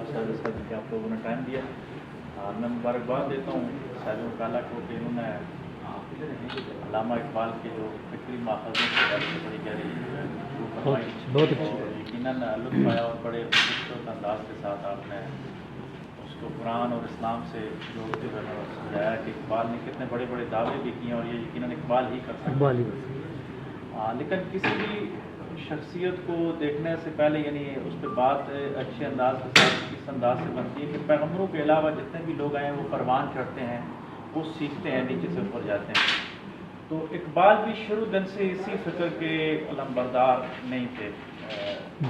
जैसा कि आप लोगों ने टाइम दिया। मैं मुबारकबाद देता हूँ साहिब वकाला को कि इन्होंने अल्लामा इकबाल के जो फिक्री माखज़ों की बात से बड़ी गहरी वो फरमाई, बहुत अच्छी और यकीनन लुत्फ़ आया और बड़े खूबसूरत अंदाज के साथ आपने उसको कुरान और इस्लाम से जोड़ते हुए समझाया कि इकबाल ने कितने बड़े बड़े दावे भी किए और ये यकीनन इकबाल ही कर सकता है। लेकिन किसी भी शख्सियत को देखने से पहले यानी उस पर बात अच्छे अंदाज के साथ इस अंदाज से बनती है कि पैगम्बरों के अलावा जितने भी लोग आए वो परवान चढ़ते हैं, वो सीखते हैं, नीचे से ऊपर जाते हैं। तो इकबाल भी शुरू दिन से इसी फिक्र के अलमबरदार नहीं थे।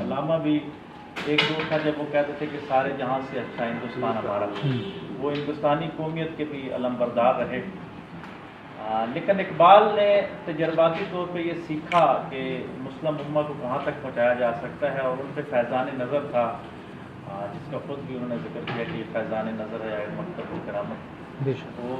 अल्लामा भी एक दौर था जब वो कहते थे कि सारे जहां से अच्छा हिंदुस्तान हमारा, वो हिंदुस्तानी कौमियत के भी अलमबरदार रहे। लेकिन इकबाल ने तजर्बाती तौर पे ये सीखा कि मुस्लिम उम्मा को कहाँ तक पहुँचाया जा सकता है, और उन पर फैज़ान नज़र था, जिसका खुद भी उन्होंने जिक्र किया कि ये फैज़ान नज़र है मकतब करामत। तो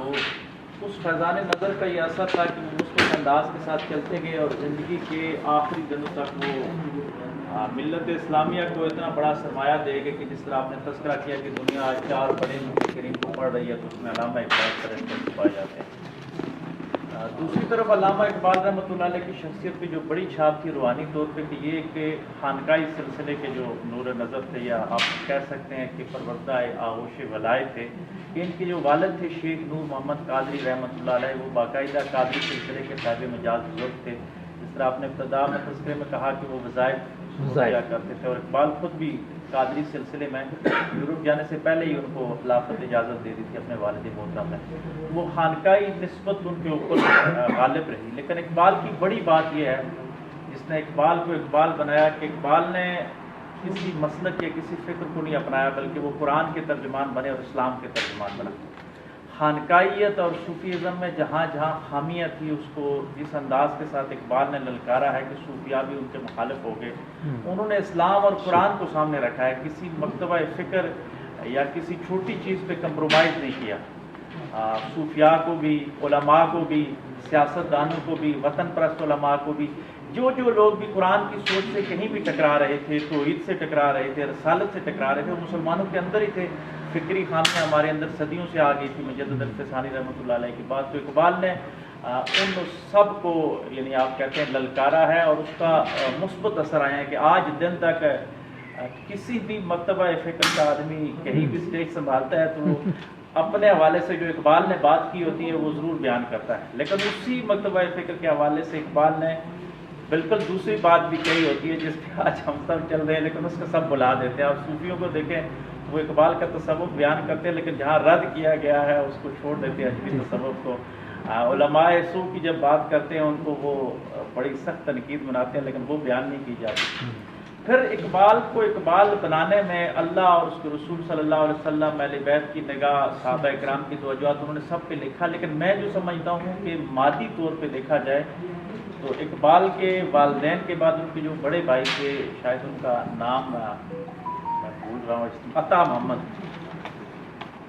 उस फैज़ान नज़र का ये असर था कि वो मुस्लिम अंदाज के साथ चलते गए और ज़िंदगी के आखिरी दिनों तक वो मिल्लत इस्लामिया को इतना बड़ा सरमाया दे गए कि जिस तरह आपने तज़किरा किया कि दुनिया 4 बड़े मुफक्किरीन को पढ़ रही है तो उसमें अल्लामा इकबाल तरह पाए जाते हैं। दूसरी तरफ अल्लामा इकबाल रहमतुल्लाह अलैह की शख्सियत पे जो बड़ी छाप थी रूहानी तौर पे कि ये एक खानकाई सिलसिले के जो नूर नज़र थे, या आप कह सकते हैं कि परवरदा आगोश वलाय थे, कि इनके जो वालिद थे शेख नूर मोहम्मद कादरी रहमतुल्लाह अलैह, वो बाकायदा कादरी सिलसिले के साहिब मजाज बुजुर्ग थे। जिस तरह आपने इब्तदा में तज़किरे में कहा कि वो वज़ाइफ किया करते थे, और इकबाल खुद भी कादरी सिलसिले में यूरोप जाने से पहले ही उनको खिलाफत इजाज़त दे दी थी अपने वालिद मोहतरम ने। वो खानकाई निस्बत उनके ऊपर गालिब रही। लेकिन इकबाल की बड़ी बात यह है जिसने इकबाल को इकबाल बनाया कि इकबाल ने किसी मसलक या किसी फ़िक्र को नहीं अपनाया, बल्कि वो कुरान के तर्जुमान बने और इस्लाम के तर्जुमान बना। खानकाइयत और सूफीज़म में जहाँ जहाँ खामियाँ थी, उसको जिस अंदाज के साथ इकबाल ने ललकारा है कि सूफिया भी उनके मुखालिफ हो गए, उन्होंने इस्लाम और कुरान को सामने रखा है। किसी मकतबा फ़िक्र या किसी छोटी चीज़ पे कंप्रोमाइज़ नहीं किया। सूफिया को भी, उलमा को भी, सियासतदानों को भी, वतन परस्त उलमा को भी, जो लोग भी कुरान की सोच से कहीं भी टकरा रहे थे, तौहीद से टकरा रहे थे, रसालत से टकरा रहे थे, वो मुसलमानों के अंदर ही थे। फ़िक्री खामियाँ हमारे अंदर सदियों से आ गई थी मुजद्दिद अल-फ़सानी रहमतुल्लाह अलैह की बात। तो इकबाल ने उन सब को यानी आप कहते हैं ललकारा है, और उसका मुस्बत असर आया है कि आज दिन तक किसी भी मकतबा फ़िक्र का आदमी कहीं भी स्टेज संभालता है तो वो अपने हवाले से जो इकबाल ने बात की होती है वो ज़रूर बयान करता है। लेकिन उसी मकतबा फ़िक्र के हवाले से इकबाल ने बिल्कुल दूसरी बात भी कही होती है जिस पर आज हम सब चल रहे हैं, लेकिन उसको सब भुला देते हैं। और सूफियों को देखें, वो इकबाल का तसव्वुफ़ बयान करते हैं, लेकिन जहाँ रद्द किया गया है उसको छोड़ देते हैं अजमी तसव्वुफ़ को। उलमाए सू की जब बात करते हैं उनको वो बड़ी सख्त तनकीद बनाते हैं, लेकिन वो बयान नहीं की जाती। फिर इकबाल को इकबाल बनाने में अल्लाह और उसके रसूल सल्लल्लाहु अलैहि वसल्लम, अहले बैत की निगाह, सहाबा इकराम की तवज्जुहात उन्होंने सब पे लिखा। लेकिन मैं जो समझता हूँ कि मादी तौर पे देखा जाए तो इकबाल के वालिदैन के बाद उनके जो बड़े भाई थे, शायद उनका नाम मैं भूल रहा हूँ, अता मोहम्मद,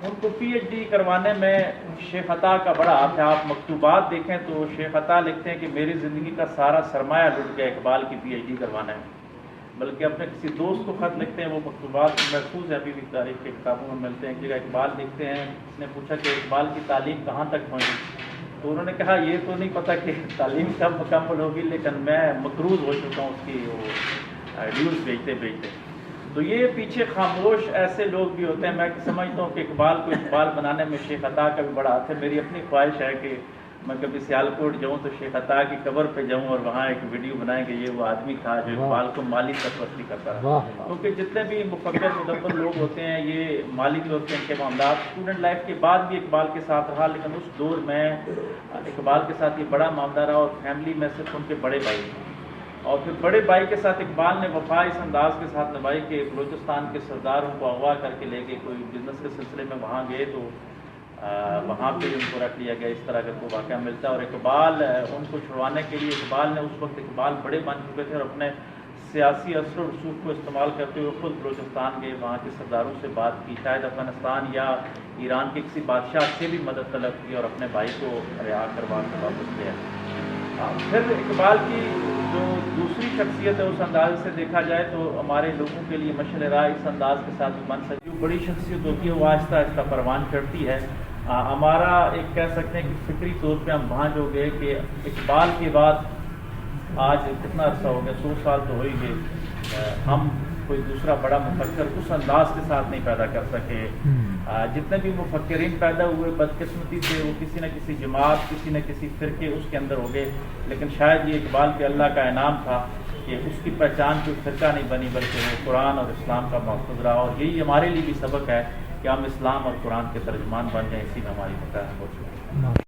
उनको PhD करवाने में शेख अता का बड़ा हाथ है। आप मकतूबात देखें तो शेख अता लिखते हैं कि मेरी ज़िंदगी का सारा सरमाया लुट गया इकबाल की PhD करवाने में। बल्कि अपने किसी दोस्त को ख़त लिखते हैं, वो मकतूबात महफूज है, अभी भी तारीख़ के किताबों में मिलते हैं। एक जगह इकबाल लिखते हैं, उसने पूछा कि इकबाल की तालीम कहाँ तक पहुँची, तो उन्होंने कहा ये तो नहीं पता कि तालीम कब मुकम्मल होगी, लेकिन मैं मकरूज़ हो चुका हूँ उसकी वो ड्यूज़ भेजते भेजते। तो ये पीछे खामोश ऐसे लोग भी होते हैं। मैं समझता हूँ कि इकबाल को इकबाल बनाने में शेख अता का भी बड़ा हाथ है। मेरी अपनी ख्वाहिश है कि मैं कभी सियालकोट जाऊँ तो शेख अता की कब्र पे जाऊँ और वहाँ एक वीडियो बनाएं कि ये वो आदमी था जो इकबाल को माली सरपरस्ती करता रहा। क्योंकि जितने भी मुफक्किर मुदब्बर लोग होते हैं ये माली तौर पर इनके मामला स्टूडेंट लाइफ के बाद भी इकबाल के साथ रहा, लेकिन उस दौर में इकबाल के साथ ये बड़ा मामला रहा। और फैमिली में सिर्फ उनके बड़े भाई थे, और फिर बड़े भाई के साथ इकबाल ने वफा इस अंदाज के साथ निभाई कि बलूचिस्तान के सरदारों को अगवा करके ले गए, कोई बिजनेस के सिलसिले में वहाँ गए तो वहाँ पे उनको रख लिया गया। इस तरह का कोई वाक़या मिलता है। और इकबाल उनको छुड़वाने के लिए इकबाल ने, उस वक्त इकबाल बड़े बन चुके थे और अपने सियासी असर और रसूख को इस्तेमाल करते हुए खुद बलूचिस्तान गए, वहाँ के सरदारों से बात की, शायद अफगानिस्तान या ईरान के किसी बादशाह से भी मदद तलब की और अपने भाई को रिहा करवा कर वापस लिया। फिर इकबाल की جو دوسری شخصیت ہے اس انداز سے دیکھا جائے تو ہمارے لوگوں کے لیے مشعل راہ اس انداز کے ساتھ بن سکتی ہے. جو بڑی شخصیت ہوتی ہے وہ آہستہ آہستہ پروان چڑھتی ہے. ہمارا ایک کہہ سکتے ہیں کہ فکری طور پہ ہم بھانج ہو گئے کہ اقبال کے بعد آج کتنا عرصہ ہو گیا، 100 سال تو ہو ہی گئے، ہم کوئی دوسرا بڑا مفکر اس انداز کے ساتھ نہیں پیدا کر سکے. جتنے بھی مفکرین پیدا ہوئے بدقسمتی سے وہ کسی نہ کسی جماعت، کسی نہ کسی فرقے اس کے اندر ہو گئے. لیکن شاید یہ اقبال پہ اللہ کا انعام تھا کہ اس کی پہچان کوئی فرقہ نہیں بنی بلکہ وہ قرآن اور اسلام کا محفوظ رہا. اور یہی ہمارے لیے بھی سبق ہے کہ ہم اسلام اور قرآن کے ترجمان بن جائیں. اسی میں ہماری بقا ہے.